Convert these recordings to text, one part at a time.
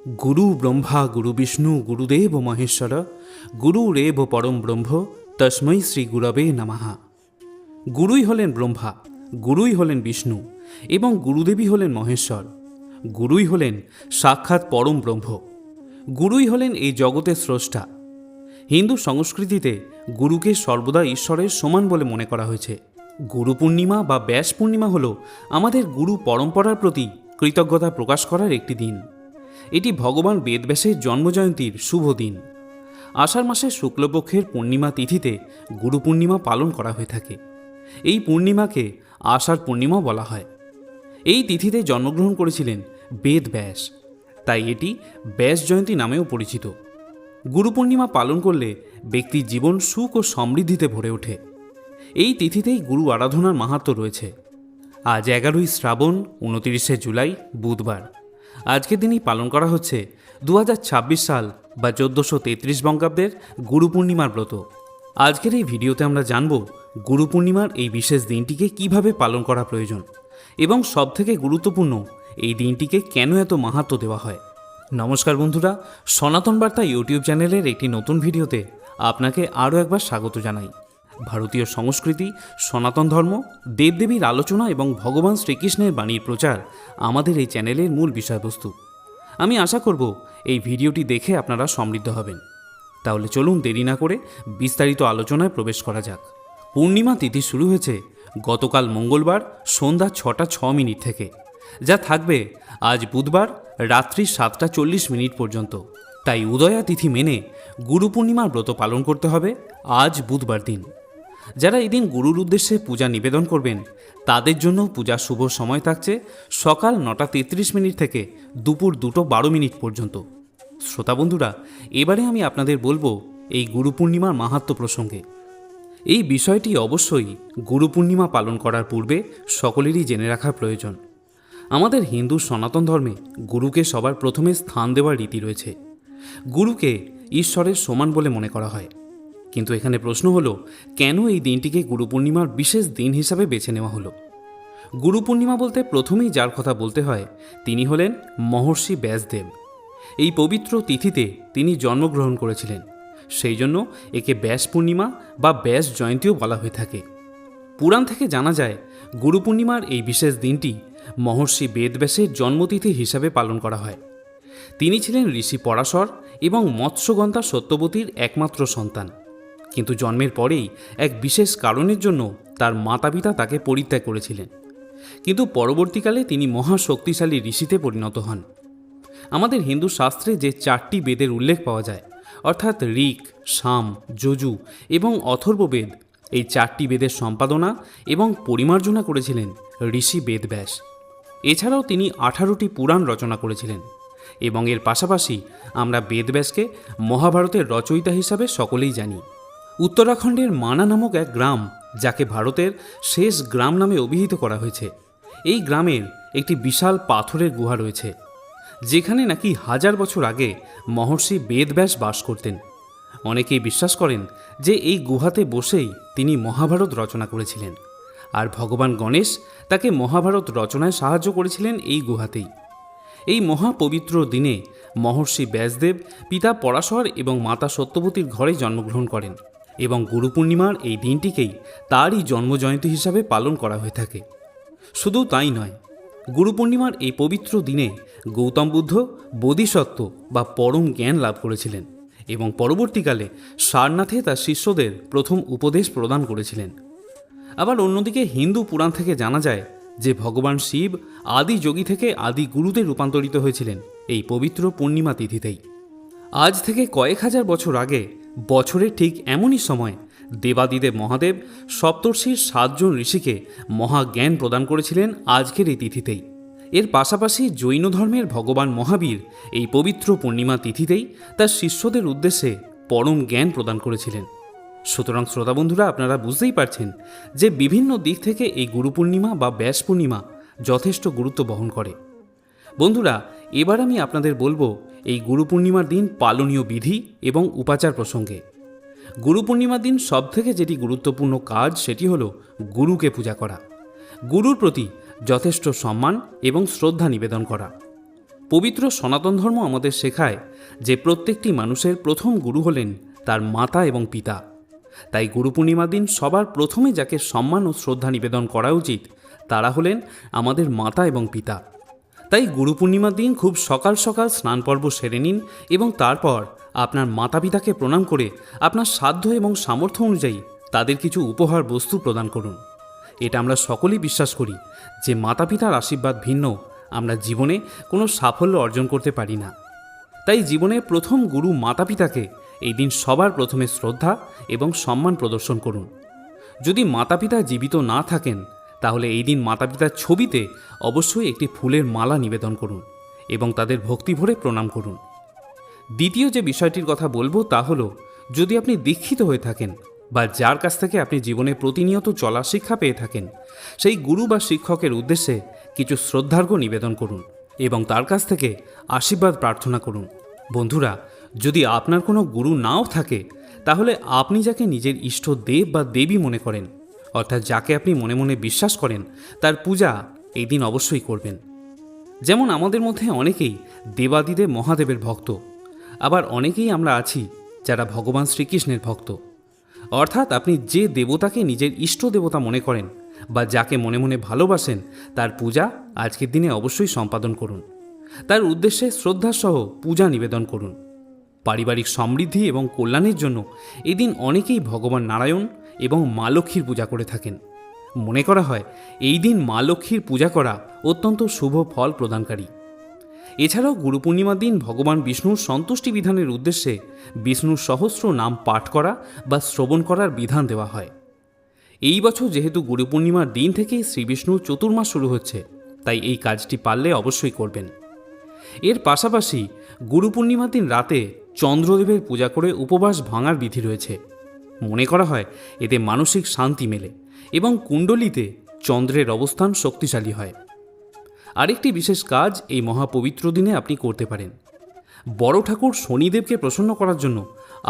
গুরু ব্রহ্মা গুরু বিষ্ণু গুরুদেব মহেশ্বর গুরুরেব পরম ব্রহ্ম তস্मै শ্রী গুরবে নমঃ। গুরুই হলেন ব্রহ্মা, গুরুই হলেন বিষ্ণু এবং গুরুদেবী হলেন মহেশ্বর। গুরুই হলেন সাক্ষাৎ পরম ব্রহ্ম। গুরুই হলেন এই জগতের স্রষ্টা। হিন্দু সংস্কৃতিতে গুরুকে সর্বদা ঈশ্বরের সমান বলে মনে করা হয়েছে। গুরু পূর্ণিমা বা ব্যাস পূর্ণিমা হল আমাদের গুরু পরম্পরার প্রতি কৃতজ্ঞতা প্রকাশ করার একটি দিন। এটি ভগবান বেদব্যাসের জন্মজয়ন্তীর শুভ দিন। আষাঢ় মাসের শুক্লপক্ষের পূর্ণিমা তিথিতে গুরু পূর্ণিমা পালন করা হয়ে থাকে। এই পূর্ণিমাকে আষাঢ় পূর্ণিমা বলা হয়। এই তিথিতে জন্মগ্রহণ করেছিলেন বেদব্যাস, তাই এটি ব্যাস জয়ন্তী নামেও পরিচিত। গুরু পূর্ণিমা পালন করলে ব্যক্তির জীবন সুখ ও সমৃদ্ধিতে ভরে ওঠে। এই তিথিতেই গুরু আরাধনার মাহাত্ম্য রয়েছে। আজ 11ই শ্রাবণ, 29শে জুলাই বুধবার। আজকের দিনই পালন করা হচ্ছে 2026 সাল বা 1433 বঙ্গাব্দের গুরু পূর্ণিমার ব্রত। আজকের এই ভিডিওতে আমরা জানব গুরু পূর্ণিমার এই বিশেষ দিনটিকে কিভাবে পালন করা প্রয়োজন এবং সবথেকে গুরুত্বপূর্ণ এই দিনটিকে কেন এত মাহাত্ম্য দেওয়া হয়। নমস্কার বন্ধুরা, সনাতন বার্তা ইউটিউব চ্যানেলের একটি নতুন ভিডিওতে আপনাকে আরও একবার স্বাগত জানাই। ভারতীয় সংস্কৃতি, সনাতন ধর্ম, দেবদেবীর আলোচনা এবং ভগবান শ্রীকৃষ্ণের বাণীর প্রচার আমাদের এই চ্যানেলের মূল বিষয়বস্তু। আমি আশা করব এই ভিডিওটি দেখে আপনারা সমৃদ্ধ হবেন। তাহলে চলুন দেরি না করে বিস্তারিত আলোচনায় প্রবেশ করা যাক। পূর্ণিমা তিথি শুরু হয়েছে গতকাল মঙ্গলবার সন্ধ্যা 6টা 6 থেকে, যা থাকবে আজ বুধবার রাত্রি 7টা 40 পর্যন্ত। তাই উদয়া তিথি মেনে গুরু পূর্ণিমার ব্রত পালন করতে হবে আজ বুধবার দিন। যারা এই দিন গুরুর উদ্দেশ্যে পূজা নিবেদন করবেন তাদের জন্য পূজার শুভ সময় থাকছে সকাল 9টা 33 থেকে দুপুর 2টা 12 পর্যন্ত। শ্রোতা বন্ধুরা, এবারে আমি আপনাদের বলবো এই গুরু পূর্ণিমার মাহাত্ম্য প্রসঙ্গে। এই বিষয়টি অবশ্যই গুরু পূর্ণিমা পালন করার পূর্বে সকলেরই জেনে রাখা প্রয়োজন। আমাদের হিন্দু সনাতন ধর্মে গুরুকে সবার প্রথমে স্থান দেওয়ার রীতি রয়েছে। গুরুকে ঈশ্বরের সমান বলে মনে করা হয়। কিন্তু এখানে প্রশ্ন হলো, কেন এই দিনটিকে গুরু পূর্ণিমার বিশেষ দিন হিসাবে বেছে নেওয়া হলো? গুরু পূর্ণিমা বলতে প্রথমেই যার কথা বলতে হয় তিনি হলেন মহর্ষি ব্যাসদেব। এই পবিত্র তিথিতে তিনি জন্মগ্রহণ করেছিলেন, সেই জন্য একে ব্যাস পূর্ণিমা বা ব্যাস জয়ন্তীও বলা হয়ে থাকে। পুরাণ থেকে জানা যায় গুরু পূর্ণিমার এই বিশেষ দিনটি মহর্ষি বেদব্যাসের জন্মতিথি হিসাবে পালন করা হয়। তিনি ছিলেন ঋষি পরাশর এবং মৎস্যগন্ধা সত্যবতীর একমাত্র সন্তান। কিন্তু জন্মের পরেই এক বিশেষ কারণের জন্য তার মাতা পিতা তাকে পরিত্যাগ করেছিলেন। কিন্তু পরবর্তীকালে তিনি মহাশক্তিশালী ঋষিতে পরিণত হন। আমাদের হিন্দু শাস্ত্রে যে 4টি বেদের উল্লেখ পাওয়া যায়, অর্থাৎ ঋক, সাম, যজু এবং অথর্ববেদ, এই 4টি বেদের সম্পাদনা এবং পরিমার্জনা করেছিলেন ঋষি বেদব্যাস। এছাড়াও তিনি 18টি পুরাণ রচনা করেছিলেন এবং এর পাশাপাশি আমরা বেদব্যাসকে মহাভারতের রচয়িতা হিসাবে সকলেই জানি। উত্তরাখণ্ডের মানা নামক এক গ্রাম, যাকে ভারতের শেষ গ্রাম নামে অভিহিত করা হয়েছে, এই গ্রামের একটি বিশাল পাথরের গুহা রয়েছে, যেখানে নাকি 1000 বছর আগে মহর্ষি বেদব্যাস বাস করতেন। অনেকেই বিশ্বাস করেন যে এই গুহাতে বসেই তিনি মহাভারত রচনা করেছিলেন, আর ভগবান গণেশ তাকে মহাভারত রচনায় সাহায্য করেছিলেন এই গুহাতেই। এই মহাপবিত্র দিনে মহর্ষি ব্যাসদেব পিতা পরাশর এবং মাতা সত্যবতীর ঘরে জন্মগ্রহণ করেন এবং গুরু পূর্ণিমার এই দিনটিকেই তারই জন্মজয়ন্তী হিসাবে পালন করা হয়ে থাকে। শুধু তাই নয়, গুরু পূর্ণিমার এই পবিত্র দিনে গৌতম বুদ্ধ বোধিসত্ত্ব বা পরম জ্ঞান লাভ করেছিলেন এবং পরবর্তীকালে সারনাথে তার শিষ্যদের প্রথম উপদেশ প্রদান করেছিলেন। আবার অন্যদিকে হিন্দু পুরাণ থেকে জানা যায় যে ভগবান শিব আদি যোগী থেকে আদি গুরুতে রূপান্তরিত হয়েছিলেন এই পবিত্র পূর্ণিমা তিথিতেই। আজ থেকে কয়েক হাজার বছর আগে বছরের ঠিক এমনই সময় দেবাদিদেব মহাদেব সপ্তর্ষির 7 জন ঋষিকে মহাজ্ঞান প্রদান করেছিলেন আজকের এই তিথিতেই। এর পাশাপাশি জৈন ধর্মের ভগবান মহাবীর এই পবিত্র পূর্ণিমা তিথিতেই তার শিষ্যদের উদ্দেশ্যে পরম জ্ঞান প্রদান করেছিলেন। সুতরাং শ্রোতা বন্ধুরা, আপনারা বুঝতেই পারছেন যে বিভিন্ন দিক থেকে এই গুরু পূর্ণিমা বা ব্যাস পূর্ণিমা যথেষ্ট গুরুত্ব বহন করে। বন্ধুরা, এবার আমি আপনাদের বলবো এই গুরু পূর্ণিমার দিন পালনীয় বিধি এবং উপাচার প্রসঙ্গে। গুরু পূর্ণিমার দিন সবথেকে যেটি গুরুত্বপূর্ণ কাজ সেটি হলো গুরুকে পূজা করা, গুরুর প্রতি যথেষ্ট সম্মান এবং শ্রদ্ধা নিবেদন করা। পবিত্র সনাতন ধর্ম আমাদের শেখায় যে প্রত্যেকটি মানুষের প্রথম গুরু হলেন তার মাতা এবং পিতা। তাই গুরু পূর্ণিমার দিন সবার প্রথমে যাকে সম্মান ও শ্রদ্ধা নিবেদন করা উচিত তারা হলেন আমাদের মাতা এবং পিতা। তাই গুরু পূর্ণিমার দিন খুব সকাল সকাল স্নান পর্ব সেরে নিন এবং তারপর আপনার মাতা পিতাকে প্রণাম করে আপনার সাধ্য এবং সামর্থ্য অনুযায়ী তাদের কিছু উপহার বস্তু প্রদান করুন। এটা আমরা সকলেই বিশ্বাস করি যে মাতা পিতার আশীর্বাদ ভিন্ন আমরা জীবনে কোনো সাফল্য অর্জন করতে পারি না। তাই জীবনের প্রথম গুরু মাতা পিতাকে এই দিন সবার প্রথমে শ্রদ্ধা এবং সম্মান প্রদর্শন করুন। যদি মাতা পিতা জীবিত না থাকেন তাহলে এই দিন মাতা পিতার ছবিতে অবশ্যই একটি ফুলের মালা নিবেদন করুন এবং তাদের ভক্তি ভরে প্রণাম করুন। দ্বিতীয় যে বিষয়টির কথা বলবো তা হলো, যদি আপনি দীক্ষিত হয়ে থাকেন বা যার কাছ থেকে আপনি জীবনে প্রতিনিয়ত চলার শিক্ষা পেয়ে থাকেন, সেই গুরু বা শিক্ষকের উদ্দেশ্যে কিছু শ্রদ্ধার্ঘ্য নিবেদন করুন এবং তার কাছ থেকে আশীর্বাদ প্রার্থনা করুন। বন্ধুরা, যদি আপনার কোনো গুরু নাও থাকে তাহলে আপনি যাকে নিজের ইষ্ট দেব বা দেবী মনে করেন, অর্থাৎ যাকে আপনি মনে মনে বিশ্বাস করেন, তার পূজা এই দিন অবশ্যই করবেন। যেমন আমাদের মধ্যে অনেকেই দেবাদিদেব মহাদেবের ভক্ত, আবার অনেকেই আমরা আছি যারা ভগবান শ্রীকৃষ্ণের ভক্ত। অর্থাৎ আপনি যে দেবতাকে নিজের ইষ্ট দেবতা মনে করেন বা যাকে মনে মনে ভালোবাসেন তার পূজা আজকের দিনে অবশ্যই সম্পাদন করুন। তার উদ্দেশ্যে শ্রদ্ধাসহ পূজা নিবেদন করুন। পারিবারিক সমৃদ্ধি এবং কল্যাণের জন্য এদিন অনেকেই ভগবান নারায়ণ এবং মা লক্ষ্মীর পূজা করে থাকেন। মনে করা হয় এই দিন মা লক্ষ্মীর পূজা করা অত্যন্ত শুভ ফল প্রদানকারী। এছাড়াও গুরু পূর্ণিমার দিন ভগবান বিষ্ণুর সন্তুষ্টি বিধানের উদ্দেশ্যে বিষ্ণুর সহস্র নাম পাঠ করা বা শ্রবণ করার বিধান দেওয়া হয়। এই বছর যেহেতু গুরু পূর্ণিমার দিন থেকেই শ্রী বিষ্ণুর চতুর্মাস শুরু হচ্ছে, তাই এই কাজটি পারলে অবশ্যই করবেন। এর পাশাপাশি গুরু পূর্ণিমার দিন রাতে চন্দ্রদেবের পূজা করে উপবাস ভাঙার বিধি রয়েছে। মনে করা হয় এতে মানসিক শান্তি মেলে এবং কুণ্ডলিতে চন্দ্রের অবস্থান শক্তিশালী হয়। আরেকটি বিশেষ কাজ এই মহাপবিত্র দিনে আপনি করতে পারেন। বড় ঠাকুর শনিদেবকে প্রসন্ন করার জন্য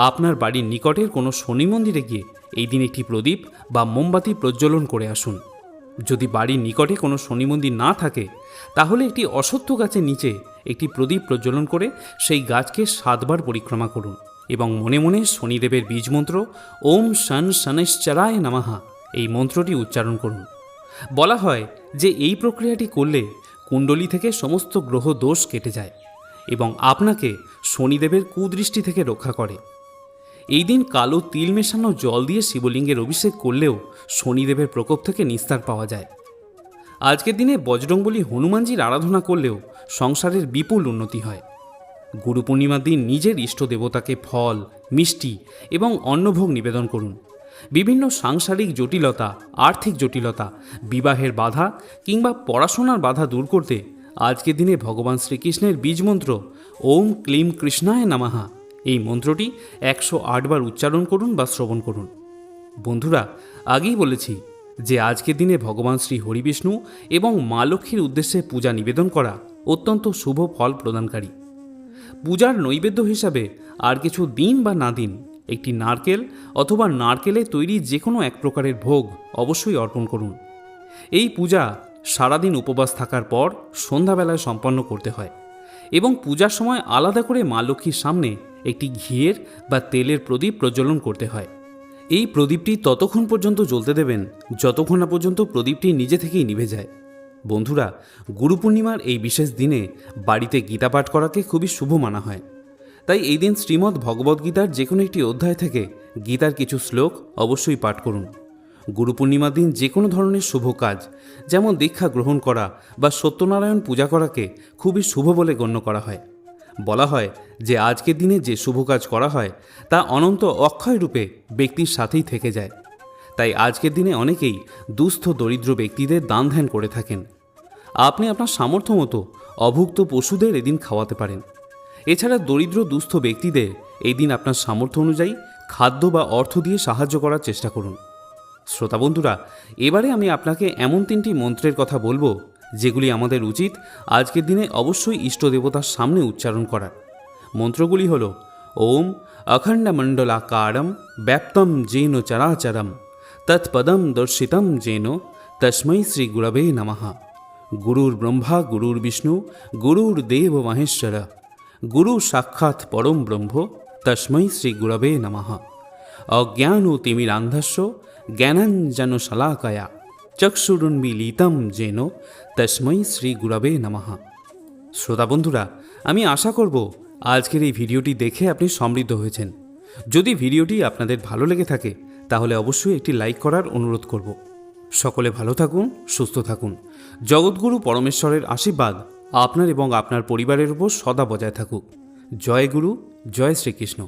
আপনার বাড়ির নিকটের কোনো শনি মন্দিরে গিয়ে এই দিন একটি প্রদীপ বা মোমবাতি প্রজ্বলন করে আসুন। যদি বাড়ির নিকটে কোনো শনি মন্দির না থাকে তাহলে একটি অশ্বত্থ গাছের নিচে একটি প্রদীপ প্রজ্বলন করে সেই গাছকে 7 বার পরিক্রমা করুন এবং মনে মনে শনিদেবের বীজ মন্ত্র ওম শন শনৈশ্চরায় নমঃ এই মন্ত্রটি উচ্চারণ করুন। বলা হয় যে এই প্রক্রিয়াটি করলে কুণ্ডলী থেকে সমস্ত গ্রহ দোষ কেটে যায় এবং আপনাকে শনিদেবের কুদৃষ্টি থেকে রক্ষা করে। এই দিন কালো তিল মেশানো জল দিয়ে শিবলিঙ্গের অভিষেক করলেও শনিদেবের প্রকোপ থেকে নিস্তার পাওয়া যায়। আজকের দিনে বজরংবলী হনুমানজির আরাধনা করলেও সংসারের বিপুল উন্নতি হয়। গুরু পূর্ণিমার দিন নিজের ইষ্ট দেবতাকে ফল, মিষ্টি এবং অন্নভোগ নিবেদন করুন। বিভিন্ন সাংসারিক জটিলতা, আর্থিক জটিলতা, বিবাহের বাধা কিংবা পড়াশোনার বাধা দূর করতে আজকের দিনে ভগবান শ্রীকৃষ্ণের বীজমন্ত্র ওম ক্লিম কৃষ্ণায় নমঃ এই মন্ত্রটি 108 বার উচ্চারণ করুন বা শ্রবণ করুন। বন্ধুরা, আগেই বলেছি যে আজকের দিনে ভগবান শ্রী হরিবিষ্ণু এবং মা লক্ষ্মীর উদ্দেশ্যে পূজা নিবেদন করা অত্যন্ত শুভ ফল প্রদানকারী। পূজার নৈবেদ্য হিসাবে আর কিছু দিন বা না দিন একটি নারকেল অথবা নারকেলের তৈরি যে কোনো এক প্রকারের ভোগ অবশ্যই অর্পণ করুন। এই পূজা সারাদিন উপবাস থাকার পর সন্ধ্যাবেলায় সম্পন্ন করতে হয় এবং পূজার সময় আলাদা করে মা লক্ষ্মীর সামনে একটি ঘিয়ের বা তেলের প্রদীপ প্রজ্বলন করতে হয়। এই প্রদীপটি ততক্ষণ পর্যন্ত জ্বলতে দেবেন যতক্ষণ না পর্যন্ত প্রদীপটি নিজে থেকেই নিভে যায়। বন্ধুরা, গুরু পূর্ণিমার এই বিশেষ দিনে বাড়িতে গীতা পাঠ করাকে খুবই শুভ মানা হয়। তাই এই দিন শ্রীমদ্ ভগবদ্গীতার যে কোনো একটি অধ্যায় থেকে গীতার কিছু শ্লোক অবশ্যই পাঠ করুন। গুরু পূর্ণিমার দিন যে কোনো ধরনের শুভ কাজ, যেমন দীক্ষা গ্রহণ করা বা সত্যনারায়ণ পূজা করাকে খুবই শুভ বলে গণ্য করা হয়। বলা হয় যে আজকের দিনে যে শুভ কাজ করা হয় তা অনন্ত অক্ষয় রূপে ব্যক্তির সাথেই থেকে যায়। তাই আজকের দিনে অনেকেই দুস্থ দরিদ্র ব্যক্তিদের দান ধ্যান করে থাকেন। আপনি আপনার সামর্থ্য মতো অভুক্ত পশুদের এদিন খাওয়াতে পারেন। এছাড়া দরিদ্র দুস্থ ব্যক্তিদের এই দিন আপনার সামর্থ্য অনুযায়ী খাদ্য বা অর্থ দিয়ে সাহায্য করার চেষ্টা করুন। শ্রোতা বন্ধুরা, এবারে আমি আপনাকে এমন 3টি মন্ত্রের কথা বলবো যেগুলি আমাদের উচিত আজকের দিনে অবশ্যই ইষ্ট দেবতার সামনে উচ্চারণ করার। মন্ত্রগুলি হল ওম অখণ্ডমণ্ডলাকারম ব্যাপ্তম যেন চরাচরম তৎপদম দর্শিতম যেন তস্मै শ্রী গুরবে নমঃ। গুরুর ব্রহ্মা গুরুর বিষ্ণু গুরুর দেব মহেশ্বর গুরু সাক্ষাৎ পরম ব্রহ্ম তস্मै শ্রী গুরবে নমঃ। অজ্ঞান তিমিরান্ধস্য জ্ঞানাঞ্জন শলাকয়া চক্ষুরুন্মীলিতম যেন তস্मै শ্রী গুরবে নমঃ। শ্রোতা বন্ধুরা, আমি আশা করব আজকের এই ভিডিওটি দেখে আপনি সমৃদ্ধ হয়েছেন। যদি ভিডিওটি আপনাদের ভালো লেগে থাকে তাহলে অবশ্যই একটি লাইক করার অনুরোধ করব। সকলে ভালো থাকুন, সুস্থ থাকুন। জগৎগুরু পরমেশ্বরের আশীর্বাদ আপনার এবং আপনার পরিবারের উপর সদা বজায় থাকুক। জয় গুরু, জয় শ্রীকৃষ্ণ।